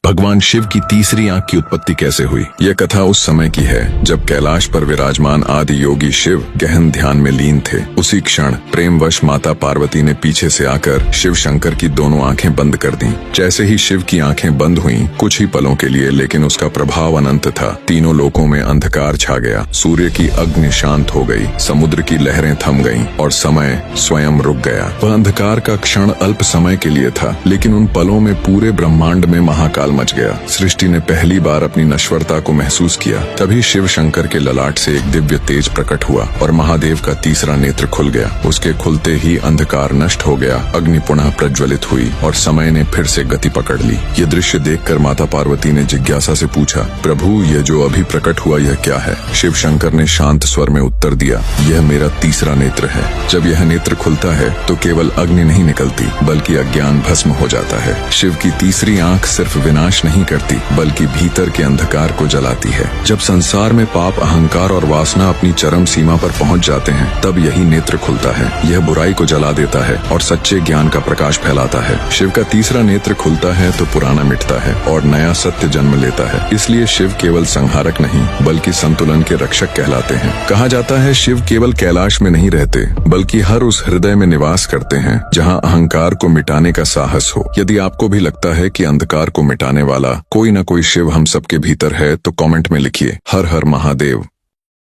भगवान शिव की तीसरी आंख की उत्पत्ति कैसे हुई? यह कथा उस समय की है जब कैलाश पर विराजमान आदि योगी शिव गहन ध्यान में लीन थे। उसी क्षण प्रेमवश माता पार्वती ने पीछे से आकर शिव शंकर की दोनों आंखें बंद कर दी। जैसे ही शिव की आंखें बंद हुईं, कुछ ही पलों के लिए, लेकिन उसका प्रभाव अनंत था। तीनों लोकों में अंधकार छा गया, सूर्य की अग्नि शांत हो गई, समुद्र की लहरें थम गईं और समय स्वयं रुक गया। वह अंधकार का क्षण अल्प समय के लिए था, लेकिन उन पलों में पूरे ब्रह्मांड में महाकाल मच गया। सृष्टि ने पहली बार अपनी नश्वरता को महसूस किया। तभी शिव शंकर के ललाट से एक दिव्य तेज प्रकट हुआ और महादेव का तीसरा नेत्र खुल गया। उसके खुलते ही अंधकार नष्ट हो गया, अग्नि पुनः प्रज्वलित हुई और समय ने फिर से गति पकड़ ली। ये दृश्य देखकर माता पार्वती ने जिज्ञासा से पूछा, प्रभु, यह जो अभी प्रकट हुआ यह क्या है? शिव शंकर ने शांत स्वर में उत्तर दिया, यह मेरा तीसरा नेत्र है। जब यह नेत्र खुलता है तो केवल अग्नि नहीं निकलती, बल्कि अज्ञान भस्म हो जाता है। शिव की तीसरी आंख सिर्फ विनाश नहीं करती, बल्कि भीतर के अंधकार को जलाती है। जब संसार में पाप, अहंकार और वासना अपनी चरम सीमा पर पहुंच जाते हैं, तब यही नेत्र खुलता है। यह बुराई को जला देता है और सच्चे ज्ञान का प्रकाश फैलाता है। शिव का तीसरा नेत्र खुलता है तो पुराना मिटता है और नया सत्य जन्म लेता है। इसलिए शिव केवल संहारक नहीं, बल्कि संतुलन के रक्षक कहलाते हैं। कहा जाता है, शिव केवल कैलाश में नहीं रहते, बल्कि हर उस हृदय में निवास करते हैं जहाँ अहंकार को मिटाने का साहस हो। यदि आपको भी लगता है कि अंधकार को मिटाने वाला कोई न कोई शिव हम सबके भीतर है, तो कमेंट में लिखिए, हर हर महादेव।